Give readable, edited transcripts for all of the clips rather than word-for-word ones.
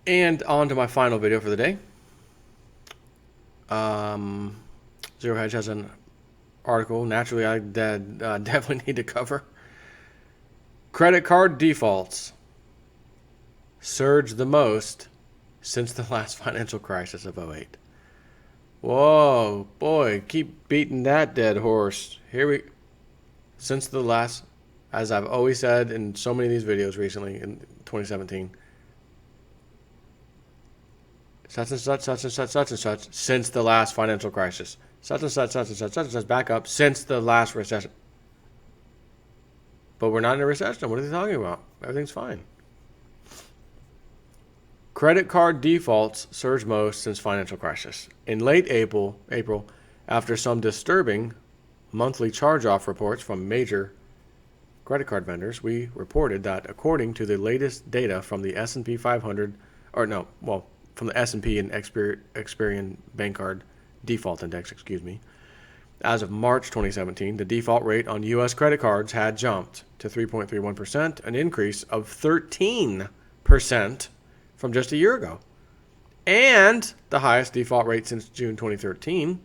And on to my final video for the day. Zero Hedge has an article. Naturally, I definitely need to cover. Credit card defaults surged the most since the last financial crisis of '08. Whoa, boy, keep beating that dead horse. Since the last, as I've always said in so many of these videos recently in 2017, such and such, such and such, such and such, since the last financial crisis. Such and such, such and such, such and such, back up, since the last recession. But we're not in a recession. What are they talking about? Everything's fine. Credit card defaults surged most since financial crisis. In late April, after some disturbing monthly charge-off reports from major credit card vendors, we reported that according to the latest data from the S&P 500, from the S&P and Experian Bank Card Default Index, as of March 2017, the default rate on U.S. credit cards had jumped to 3.31%, an increase of 13% from just a year ago, and the highest default rate since June 2013.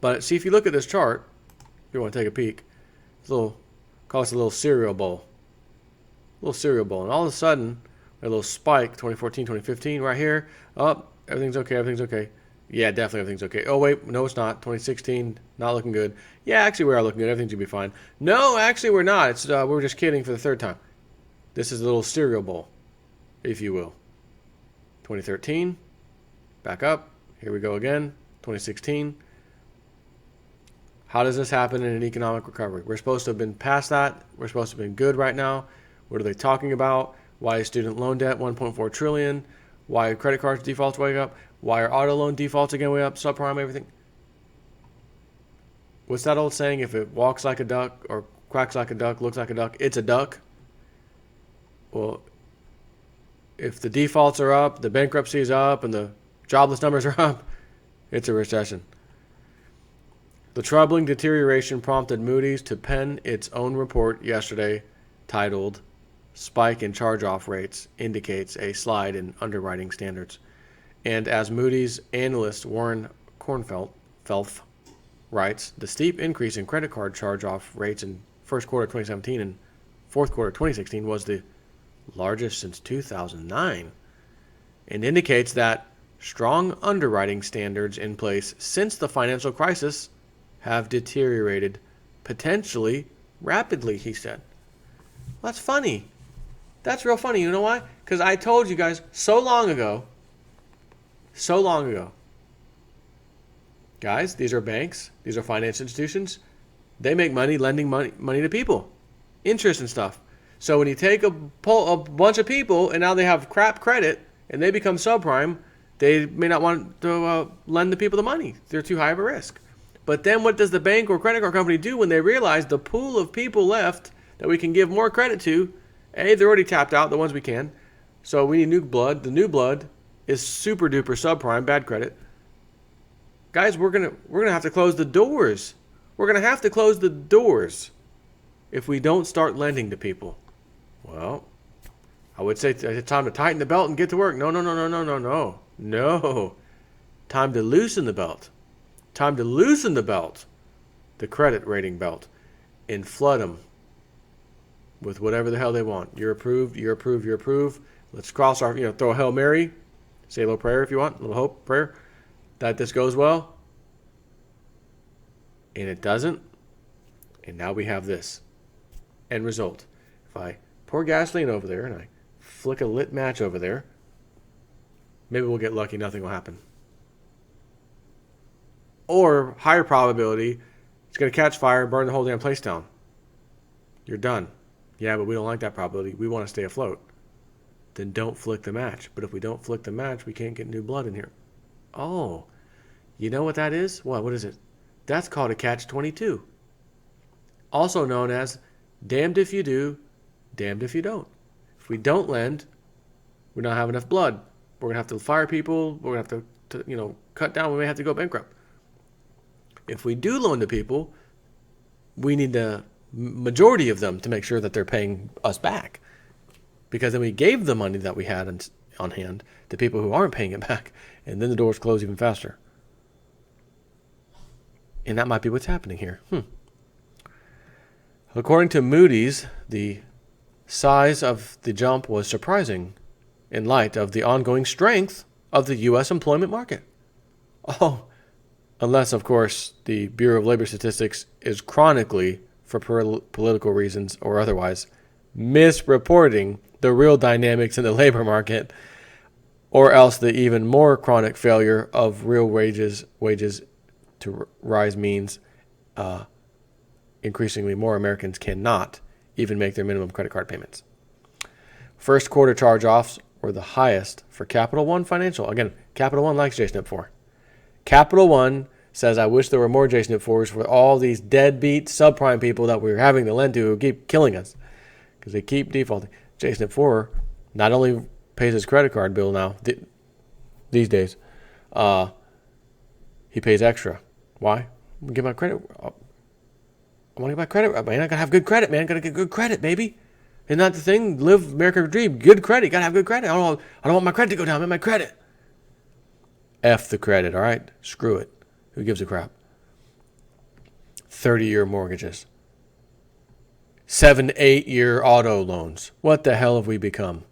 But see, if you look at this chart, if you want to take a peek, call this a little cereal bowl. And all of a sudden, a little spike, 2014, 2015, right here. Oh, everything's okay. Yeah, definitely everything's okay. Oh, wait, no, it's not. 2016, not looking good. Yeah, actually, we are looking good. Everything should be fine. No, actually, we're not. We're just kidding for the third time. This is a little cereal bowl, if you will. 2013, back up. Here we go again. 2016. How does this happen in an economic recovery? We're supposed to have been past that. We're supposed to have been good right now. What are they talking about? Why is student loan debt $1.4 trillion? Why are credit cards defaults way up? Why are auto loan defaults again way up? Subprime, everything. What's that old saying? If it walks like a duck or quacks like a duck, looks like a duck, it's a duck. Well, if the defaults are up, the bankruptcy is up, and the jobless numbers are up, it's a recession. The troubling deterioration prompted Moody's to pen its own report yesterday titled Spike in Charge-Off Rates Indicates a Slide in Underwriting Standards. And as Moody's analyst Warren Kornfeldt writes, the steep increase in credit card charge-off rates in first quarter 2017 and fourth quarter 2016 was the largest since 2009, and indicates that strong underwriting standards in place since the financial crisis have deteriorated potentially rapidly, he said. Well, that's funny. That's real funny. You know why? Because I told you guys so long ago, guys, these are banks, these are finance institutions. They make money lending money to people, interest and stuff. So when you take a bunch of people and now they have crap credit and they become subprime, they may not want to lend the people the money. They're too high of a risk. But then what does the bank or credit card company do when they realize the pool of people left that we can give more credit to, they're already tapped out, the ones we can. So we need new blood. The new blood is super duper subprime, bad credit. Guys, we're gonna have to close the doors. We're gonna have to close the doors if we don't start lending to people. Well, I would say it's time to tighten the belt and get to work. No. Time to loosen the belt. The credit rating belt, and flood them with whatever the hell they want. You're approved. Let's cross our, throw a Hail Mary, say a little prayer if you want, a little hope prayer that this goes well. And it doesn't. And now we have this end result. If I pour gasoline over there and I flick a lit match over there, maybe we'll get lucky, nothing will happen. Or higher probability, it's going to catch fire and burn the whole damn place down. You're done. Yeah, but we don't like that probability. We want to stay afloat. Then don't flick the match. But if we don't flick the match, we can't get new blood in here. Oh, you know what that is? What is it? That's called a catch-22. Also known as damned if you do, damned if you don't. If we don't lend, we don't have enough blood. We're going to have to fire people. We're going to have to cut down. We may have to go bankrupt. If we do loan to people, we need the majority of them to make sure that they're paying us back. because then we gave the money that we had on hand to people who aren't paying it back, and then the doors close even faster. And that might be what's happening here. According to Moody's, the size of the jump was surprising in light of the ongoing strength of the U.S. employment market. Oh, unless, of course, the Bureau of Labor Statistics is chronically, for political reasons or otherwise, misreporting the real dynamics in the labor market, or else the even more chronic failure of real wages to rise means increasingly more Americans cannot even make their minimum credit card payments. First quarter charge-offs were the highest for Capital One Financial. Again, Capital One likes JSNIP4. Capital One says, I wish there were more JSNIP4s for all these deadbeat subprime people that we're having to lend to who keep killing us because they keep defaulting. JSNIP4 not only pays his credit card bill now, these days, he pays extra. Why? I'm get my credit. I want to get my credit. Man, I got to have good credit, man. Got to get good credit, baby. Isn't that the thing? Live America's dream. Good credit. Got to have good credit. I don't want my credit to go down. I want my credit. F the credit, all right? Screw it. Who gives a crap? 30-year mortgages. 7, 8-year auto loans. What the hell have we become?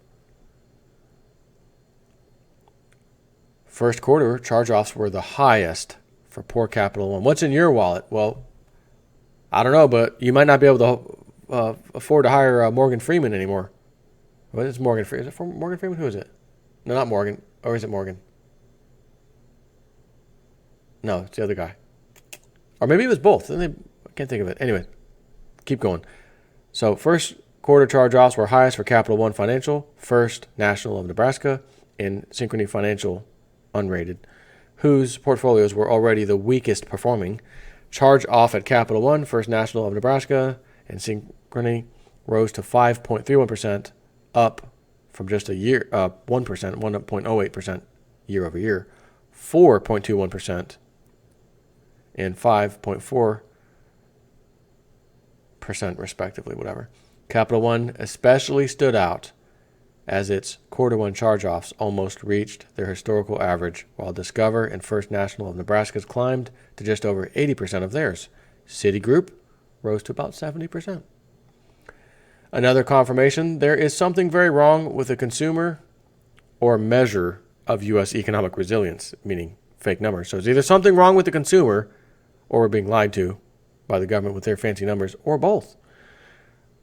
First quarter charge-offs were the highest for poor Capital One. What's in your wallet? Well, I don't know, but you might not be able to afford to hire Morgan Freeman anymore. What is Morgan Freeman? Is it Morgan Freeman? Who is it? No, not Morgan. Or is it Morgan? No, it's the other guy. Or maybe it was both. I can't think of it. Anyway, keep going. So first quarter charge-offs were highest for Capital One Financial, First National of Nebraska, and Synchrony Financial unrated, whose portfolios were already the weakest performing. Charge-off at Capital One, First National of Nebraska, and Synchrony rose to 5.31%, up from just 1.08% year over year, 4.21%, and 5.4% respectively, whatever. Capital One especially stood out as its quarter one charge-offs almost reached their historical average, while Discover and First National of Nebraska's climbed to just over 80% of theirs. Citigroup rose to about 70%. Another confirmation, there is something very wrong with the consumer or measure of U.S. economic resilience, meaning fake numbers. So it's either something wrong with the consumer or we're being lied to by the government with their fancy numbers, or both.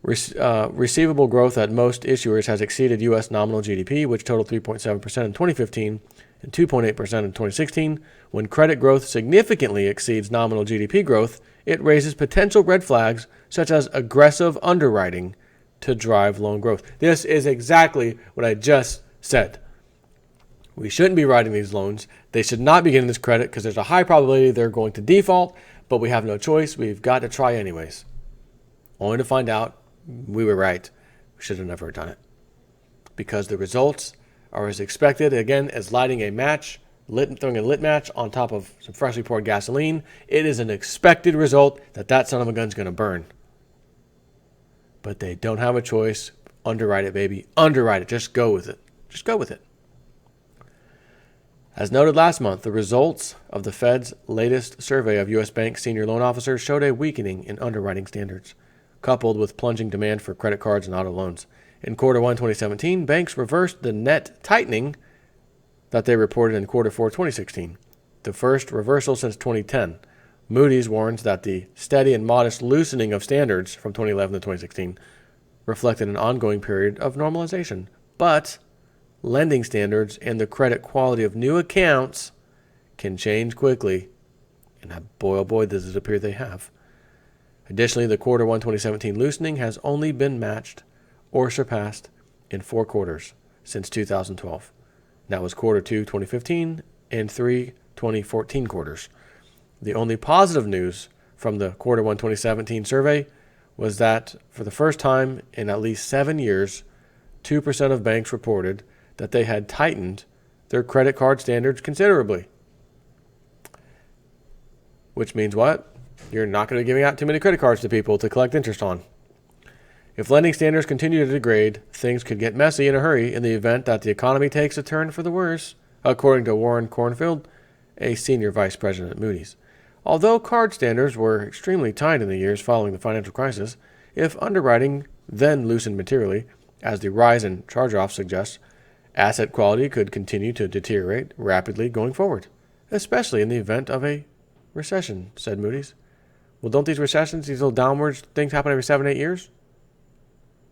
Receivable growth at most issuers has exceeded U.S. nominal GDP, which totaled 3.7% in 2015 and 2.8% in 2016. When credit growth significantly exceeds nominal GDP growth, it raises potential red flags such as aggressive underwriting to drive loan growth. This is exactly what I just said. We shouldn't be writing these loans. They should not be getting this credit because there's a high probability they're going to default, but we have no choice. We've got to try anyways. Only to find out we were right. We should have never done it. Because the results are as expected, again, as lighting a match, throwing a lit match on top of some freshly poured gasoline. It is an expected result that son of a gun's going to burn. But they don't have a choice. Underwrite it, baby. Underwrite it. Just go with it. Just go with it. As noted last month, the results of the Fed's latest survey of U.S. bank senior loan officers showed a weakening in underwriting standards, coupled with plunging demand for credit cards and auto loans. In quarter 1 2017, banks reversed the net tightening that they reported in quarter 4 2016, the first reversal since 2010. Moody's warns that the steady and modest loosening of standards from 2011 to 2016 reflected an ongoing period of normalization. But lending standards and the credit quality of new accounts can change quickly, and boy, oh boy, does it appear they have. Additionally, the quarter 1 2017 loosening has only been matched or surpassed in 4 quarters since 2012. That was quarter 2 2015 and 3 2014 quarters. The only positive news from the quarter 1 2017 survey was that for the first time in at least 7 years, 2% of banks reported that they had tightened their credit card standards considerably. Which means what? You're not going to be giving out too many credit cards to people to collect interest on. If lending standards continue to degrade, things could get messy in a hurry in the event that the economy takes a turn for the worse, according to Warren Cornfield, a senior vice president at Moody's. Although card standards were extremely tight in the years following the financial crisis, if underwriting then loosened materially, as the rise in charge-offs suggests, asset quality could continue to deteriorate rapidly going forward, especially in the event of a recession, said Moody's. Well, don't these recessions, these little downward things happen every 7-8 years?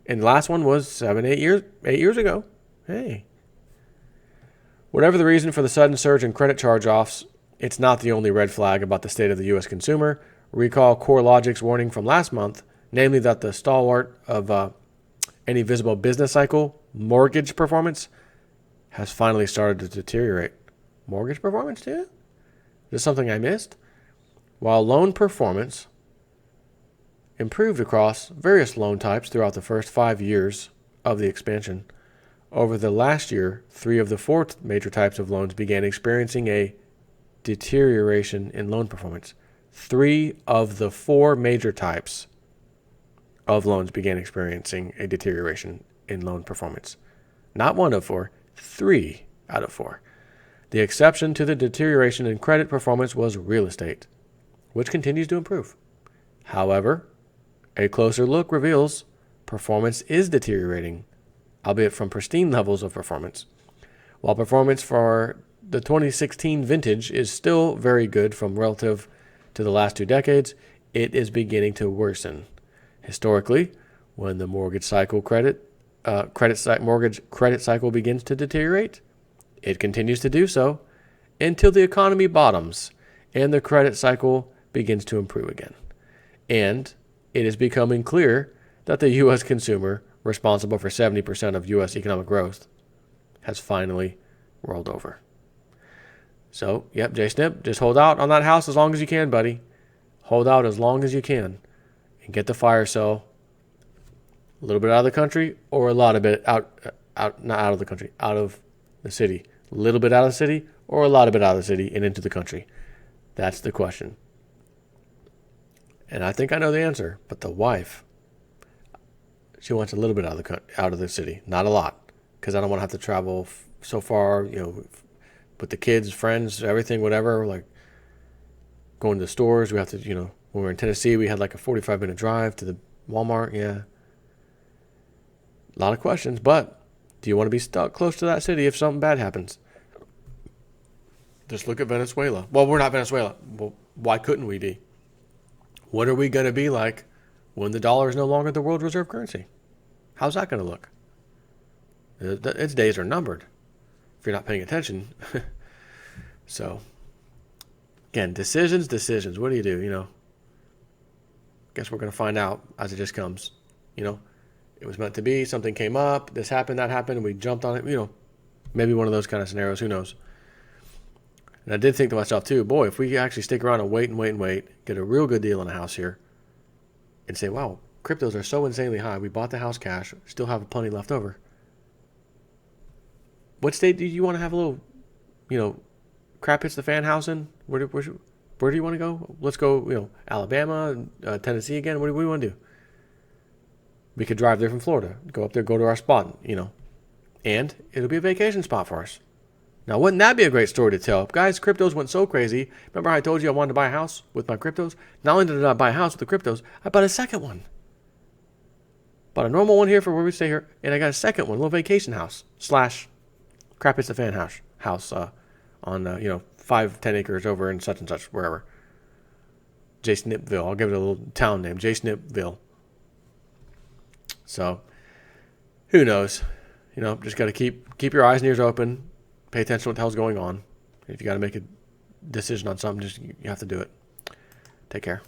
And the last one was 8 years ago. Hey. Whatever the reason for the sudden surge in credit charge-offs, it's not the only red flag about the state of the U.S. consumer. Recall CoreLogic's warning from last month, namely that the stalwart of any visible business cycle, mortgage performance, has finally started to deteriorate. Mortgage performance too? Is this something I missed? While loan performance improved across various loan types throughout the first 5 years of the expansion, over the last year, 3 of the 4 major types of loans began experiencing a deterioration in loan performance. 3 of the 4 major types of loans began experiencing a deterioration in loan performance. Not 1 of 4, 3 out of 4. The exception to the deterioration in credit performance was real estate, which continues to improve. However, a closer look reveals performance is deteriorating, albeit from pristine levels of performance. While performance for the 2016 vintage is still very good from relative to the last 2 decades, it is beginning to worsen. Historically, when the mortgage cycle mortgage credit cycle begins to deteriorate, it continues to do so until the economy bottoms and the credit cycle begins to improve again. And it is becoming clear that the U.S. consumer, responsible for 70% of U.S. economic growth, has finally rolled over. So, yep, J-Snip, just hold out on that house as long as you can, buddy. Hold out as long as you can and get the fire sale a little bit out of the country or a lot of it out of the city. A little bit out of the city or a lot of it out of the city and into the country. That's the question. And I think I know the answer, but the wife, she wants a little bit out of the city, not a lot, because I don't want to have to travel so far, with the kids, friends, everything, whatever, like going to the stores. We have to, when we were in Tennessee, we had like a 45-minute drive to the Walmart. Yeah. A lot of questions, but do you want to be stuck close to that city if something bad happens? Just look at Venezuela. Well, we're not Venezuela. Well, why couldn't we be? What are we going to be like when the dollar is no longer the world reserve currency? How's that going to look? Its days are numbered if you're not paying attention. So, again, decisions. What do you do, Guess we're going to find out as it just comes. It was meant to be. Something came up. This happened, that happened, and we jumped on it. Maybe one of those kind of scenarios. Who knows? And I did think to myself, too, boy, if we actually stick around and wait, get a real good deal on a house here, and say, wow, cryptos are so insanely high. We bought the house cash, still have plenty left over. What state do you want to have a little, crap hits the fan house in? Where do you want to go? Let's go, Alabama, Tennessee again. What do we want to do? We could drive there from Florida, go up there, go to our spot, and it'll be a vacation spot for us. Now, wouldn't that be a great story to tell? Guys, cryptos went so crazy. Remember how I told you I wanted to buy a house with my cryptos? Not only did I buy a house with the cryptos, I bought a second one. Bought a normal one here for where we stay here, and I got a second one, a little vacation house / crap hits the fan house on 5-10 acres over in such and such, wherever. J-Snipville. I'll give it a little town name, J-Snipville. So, who knows? Just got to keep your eyes and ears open. Pay attention to what the hell's going on. If you got to make a decision on something, you have to do it. Take care.